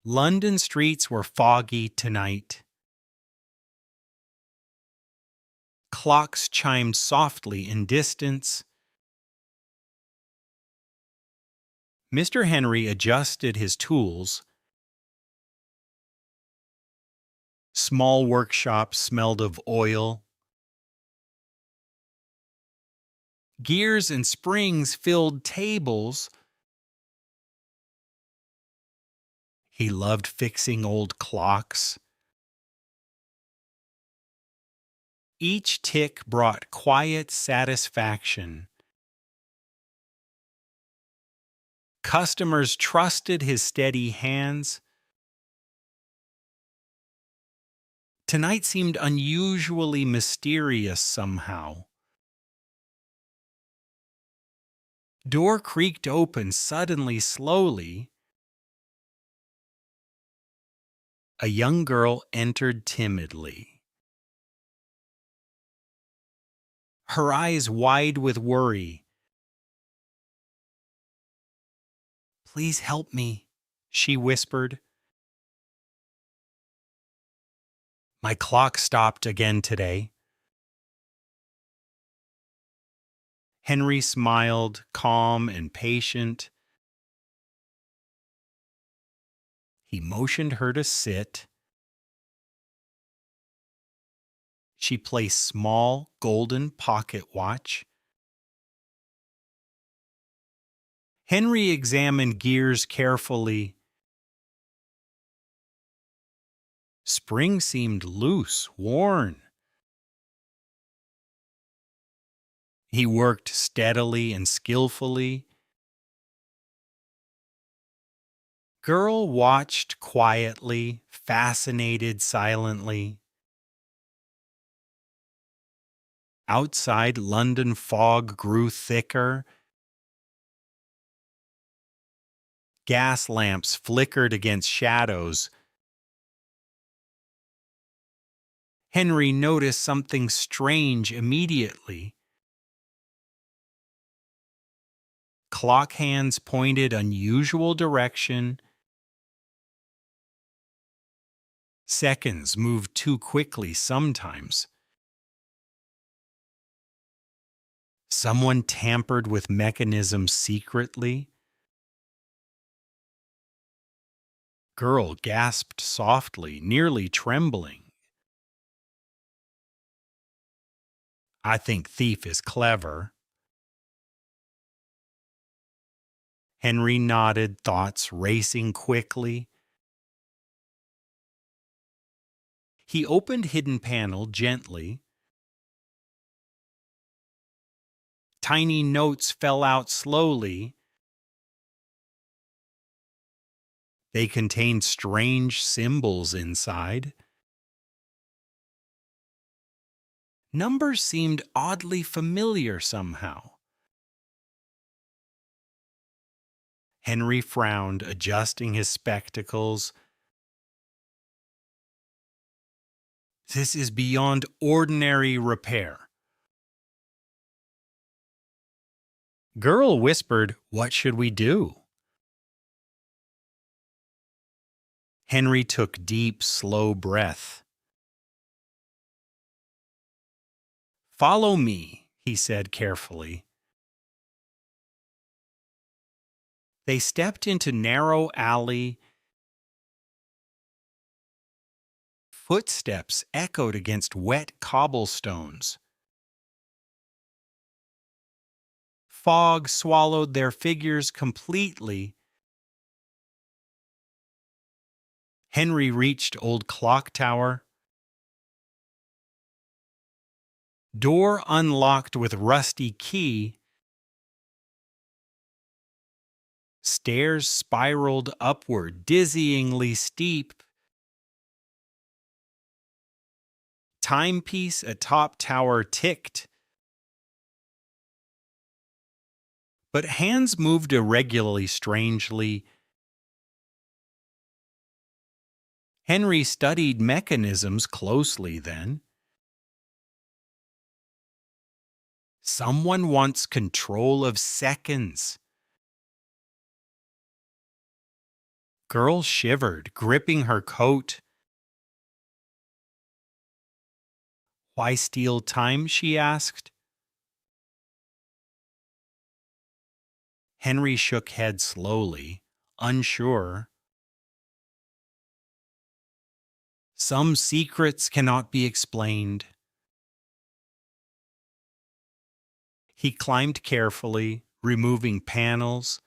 London streets were foggy tonight. Clocks chimed softly in distance. Mr. Henry adjusted his tools. Small workshops smelled of oil. Gears and springs filled tables. He loved fixing old clocks. Each tick brought quiet satisfaction. Customers trusted his steady hands. Tonight seemed unusually mysterious somehow. Door creaked open suddenly, slowly. A young girl entered timidly. Her eyes wide with worry. "Please help me," she whispered. "My clock stopped again today." Henry smiled, calm and patient. He motioned her to sit. She placed small golden pocket watch. Henry examined gears carefully. Spring seemed loose, worn. He worked steadily and skillfully. Girl watched quietly, fascinated silently. Outside, London fog grew thicker. Gas lamps flickered against shadows. Henry noticed something strange immediately. Clock hands pointed unusual direction. Seconds moved too quickly sometimes. Someone tampered with mechanisms secretly. Girl gasped softly, nearly trembling. "I think thief is clever." Henry nodded, thoughts racing quickly. He opened hidden panel gently. Tiny notes fell out slowly. They contained strange symbols inside. Numbers seemed oddly familiar somehow. Henry frowned, adjusting his spectacles. "This is beyond ordinary repair." Girl whispered, "What should we do?" Henry took deep, slow breath. "Follow me," he said carefully. They stepped into narrow alley. Footsteps echoed against wet cobblestones. Fog swallowed their figures completely. Henry reached old clock tower. Door unlocked with rusty key. Stairs spiraled upward, dizzyingly steep. Timepiece atop tower ticked. But hands moved irregularly, strangely. Henry studied mechanisms closely then. Someone wants control of seconds. Girl shivered, gripping her coat. Why steal time? She asked. Henry shook head slowly, unsure. Some secrets cannot be explained. He climbed carefully, removing panels.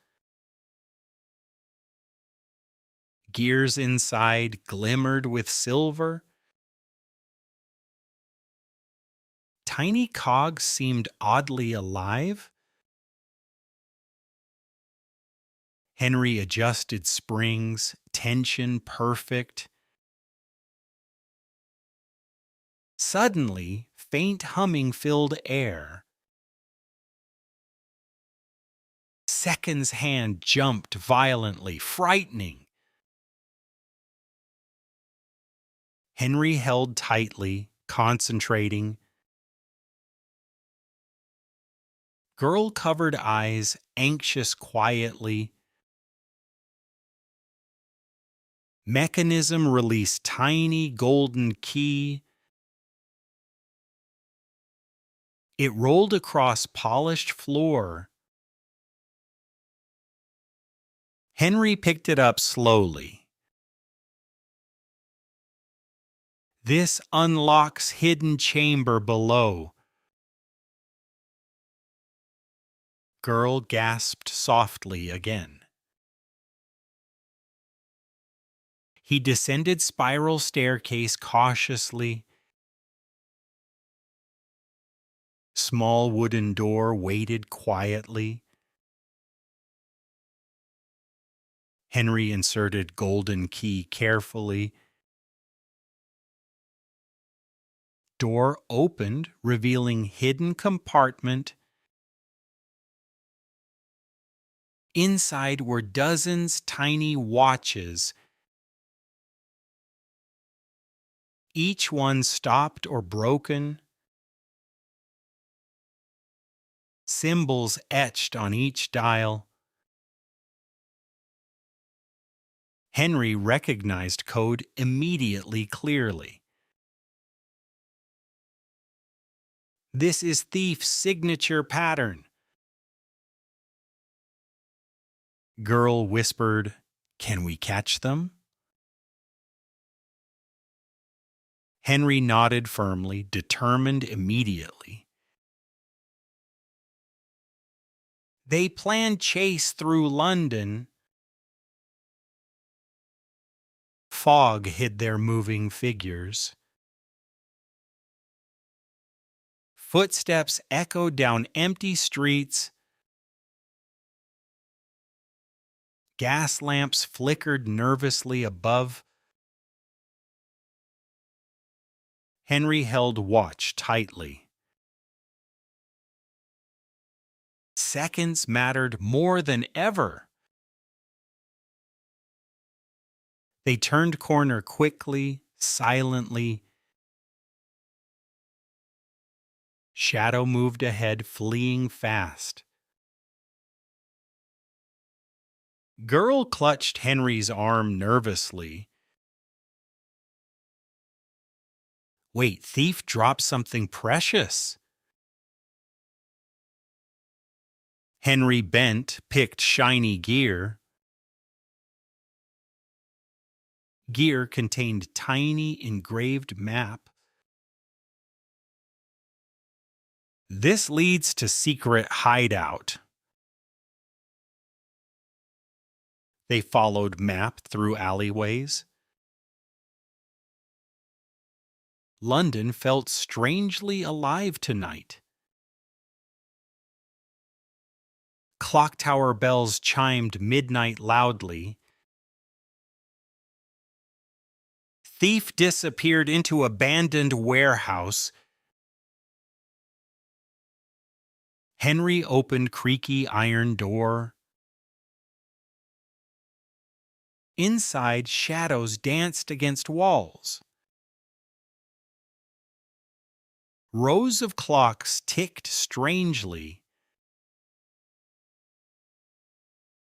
Gears inside glimmered with silver. Tiny cogs seemed oddly alive. Henry adjusted springs, tension perfect. Suddenly, faint humming filled air. Second's hand jumped violently, frightening. Henry held tightly, concentrating. Girl covered eyes, anxious quietly. Mechanism released tiny golden key. It rolled across polished floor. Henry picked it up slowly. This unlocks hidden chamber below. Girl gasped softly again. He descended spiral staircase cautiously. Small wooden door waited quietly. Henry inserted golden key carefully. Door opened, revealing hidden compartment. Inside were dozens tiny watches, each one stopped or broken. Symbols etched on each dial. Henry recognized code immediately clearly. This is thief's signature pattern. Girl whispered, "Can we catch them?" Henry nodded firmly, determined immediately. They planned chase through London. Fog hid their moving figures. Footsteps echoed down empty streets. Gas lamps flickered nervously above. Henry held watch tightly. Seconds mattered more than ever. They turned corner quickly, silently. Shadow moved ahead, fleeing fast. Girl clutched Henry's arm nervously. Wait, thief dropped something precious. Henry bent, picked shiny gear. Gear contained tiny engraved map. This leads to secret hideout. They followed map through alleyways. London felt strangely alive tonight. Clock tower bells chimed midnight loudly. Thief disappeared into abandoned warehouse. Henry opened creaky iron door. Inside, shadows danced against walls. Rows of clocks ticked strangely.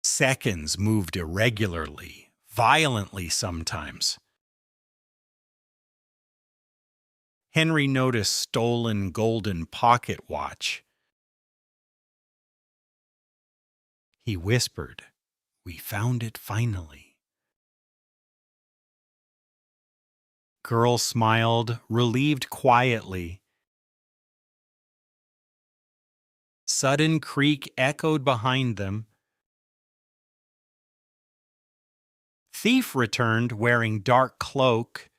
Seconds moved irregularly, violently sometimes. Henry noticed stolen golden pocket watch. He whispered, "We found it finally." Girl smiled, relieved quietly. Sudden creak echoed behind them. Thief returned wearing dark cloak.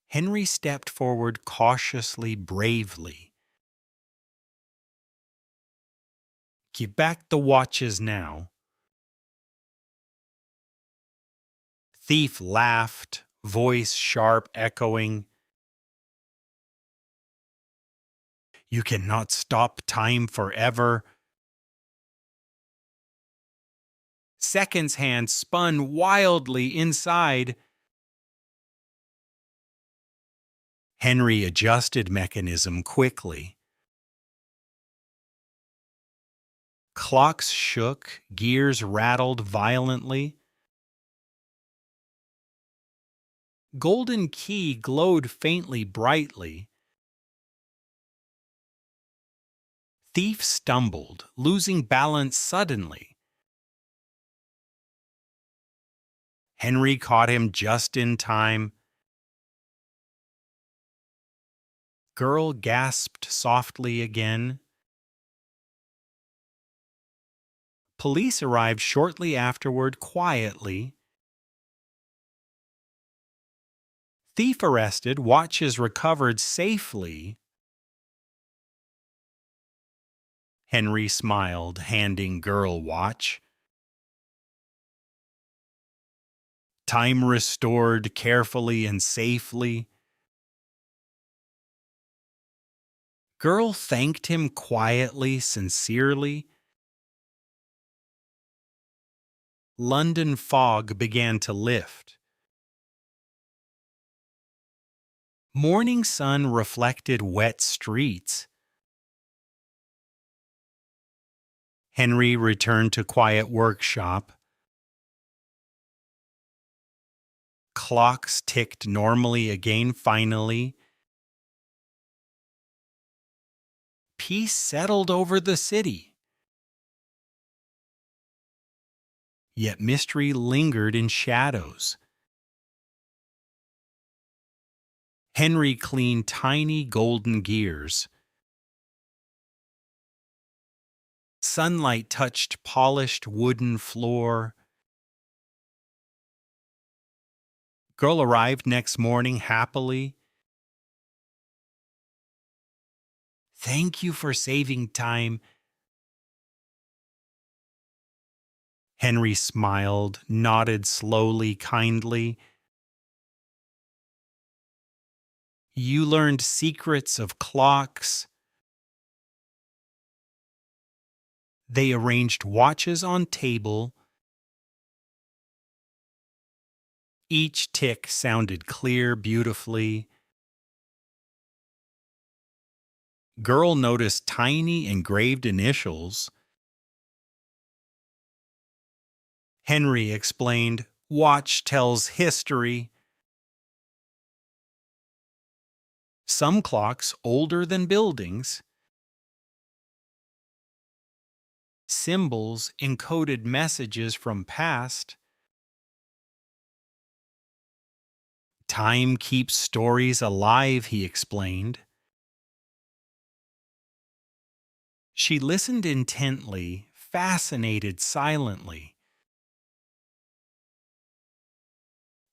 Henry stepped forward cautiously, bravely. "Give back the watches now." Thief laughed, voice sharp, echoing. "You cannot stop time forever." Second's hand spun wildly inside. Henry adjusted mechanism quickly. Clocks shook, gears rattled violently. Golden key glowed faintly brightly. Thief stumbled, losing balance suddenly. Henry caught him just in time. Girl gasped softly again. Police arrived shortly afterward quietly. Thief arrested, watches recovered safely. Henry smiled, handing girl watch. Time restored carefully and safely. Girl thanked him quietly, sincerely. London fog began to lift. Morning sun reflected wet streets. Henry returned to quiet workshop. Clocks ticked normally again finally. Peace settled over the city. Yet mystery lingered in shadows. Henry cleaned tiny golden gears. Sunlight touched polished wooden floor. Girl arrived next morning happily. "Thank you for saving time." Henry smiled, nodded slowly, kindly. "You learned secrets of clocks." They arranged watches on table. Each tick sounded clear beautifully. Girl noticed tiny engraved initials. Henry explained, "Watch tells history." Some clocks older than buildings. Symbols encoded messages from past. Time keeps stories alive, he explained. She listened intently, fascinated silently.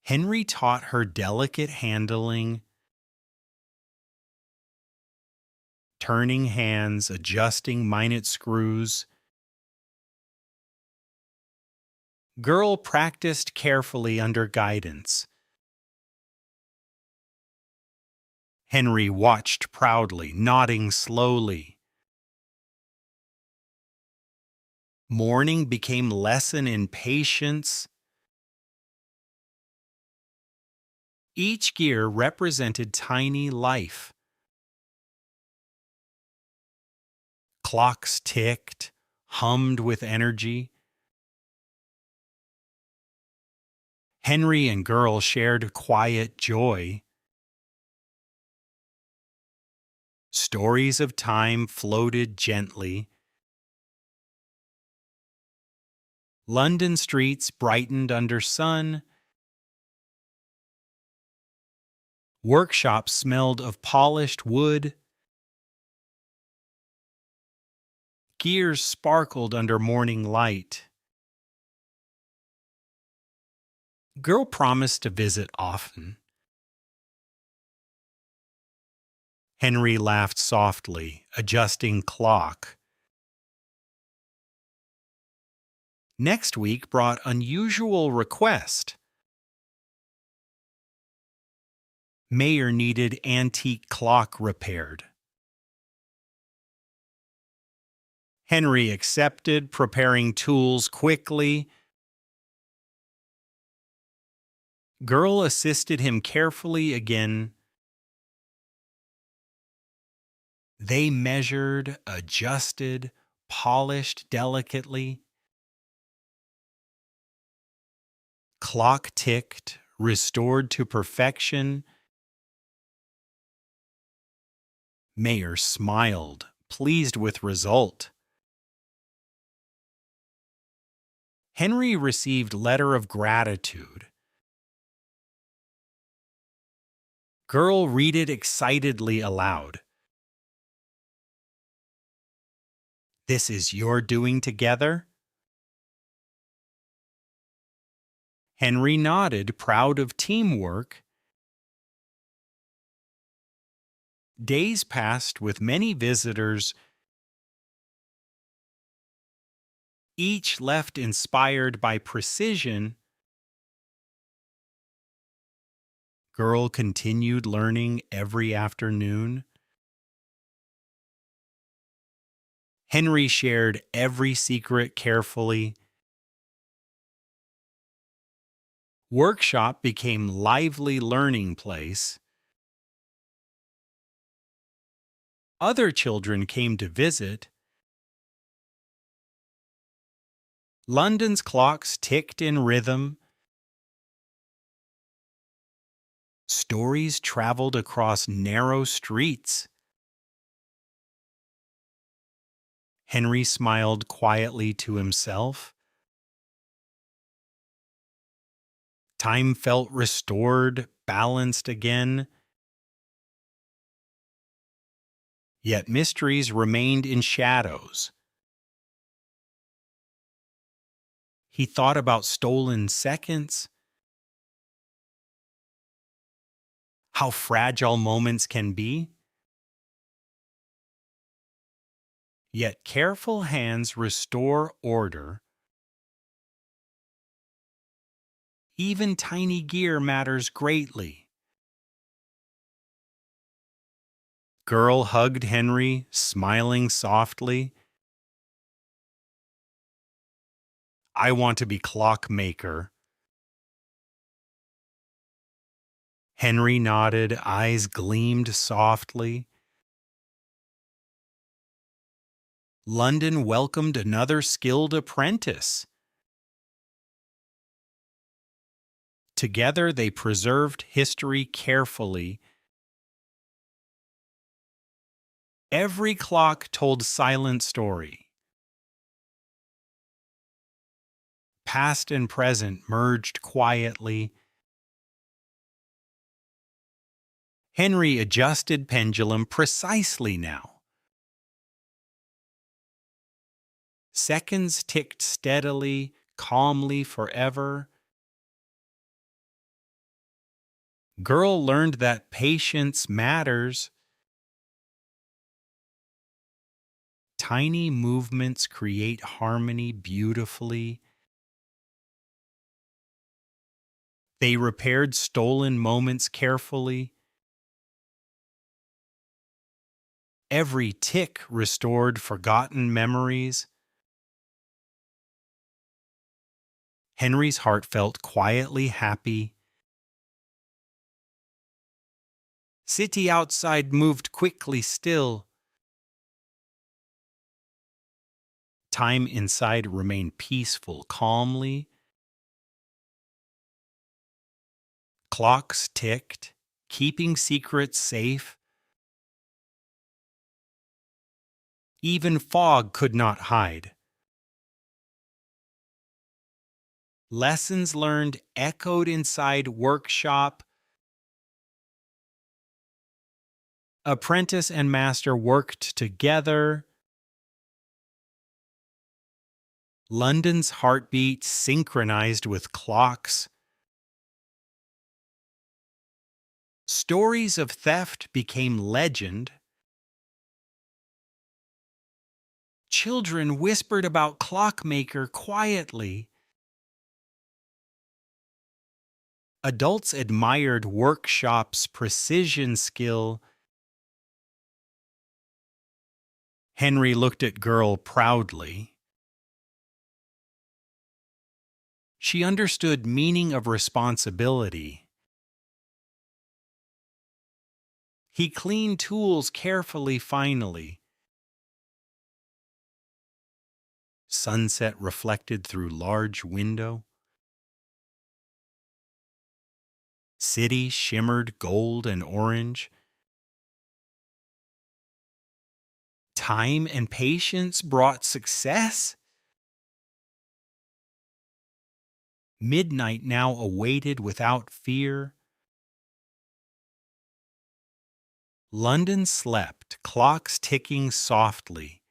Henry taught her delicate handling, turning hands, adjusting minute screws. Girl practiced carefully under guidance. Henry watched proudly, nodding slowly. Morning became lesson in patience. Each gear represented tiny life. Clocks ticked, hummed with energy. Henry and Girl shared quiet joy. Stories of time floated gently. London streets brightened under sun. Workshops smelled of polished wood. Gears sparkled under morning light. Girl promised to visit often. Henry laughed softly, adjusting clock. Next week brought unusual request. Mayor needed antique clock repaired. Henry accepted, preparing tools quickly. Girl assisted him carefully again. They measured, adjusted, polished delicately. Clock ticked, restored to perfection. Mayor smiled, pleased with result. Henry received letter of gratitude. Girl read it excitedly aloud. This is your doing together? Henry nodded, proud of teamwork. Days passed with many visitors, each left inspired by precision. Girl continued learning every afternoon. Henry shared every secret carefully. Workshop became lively learning place. Other children came to visit. London's clocks ticked in rhythm. Stories traveled across narrow streets. Henry smiled quietly to himself. Time felt restored, balanced again. Yet mysteries remained in shadows. He thought about stolen seconds, how fragile moments can be. Yet careful hands restore order. Even tiny gear matters greatly. Girl hugged Henry, smiling softly. I want to be Clockmaker. Henry nodded, eyes gleamed softly. London welcomed another skilled apprentice. Together they preserved history carefully. Every clock told silent story. Past and present merged quietly. Henry adjusted pendulum precisely now. Seconds ticked steadily, calmly forever. Girl learned that patience matters. Tiny movements create harmony beautifully. They repaired stolen moments carefully. Every tick restored forgotten memories. Henry's heart felt quietly happy. City outside moved quickly still. Time inside remained peaceful, calmly. Clocks ticked, keeping secrets safe. Even fog could not hide. Lessons learned echoed inside workshop. Apprentice and master worked together. London's heartbeat synchronized with clocks. Stories of theft became legend. Children whispered about Clockmaker quietly. Adults admired workshop's precision skill. Henry looked at girl proudly. She understood meaning of responsibility. He cleaned tools carefully finally. Sunset reflected through large window. City shimmered gold and orange. Time and patience brought success. Midnight now awaited without fear. London slept, clocks ticking softly.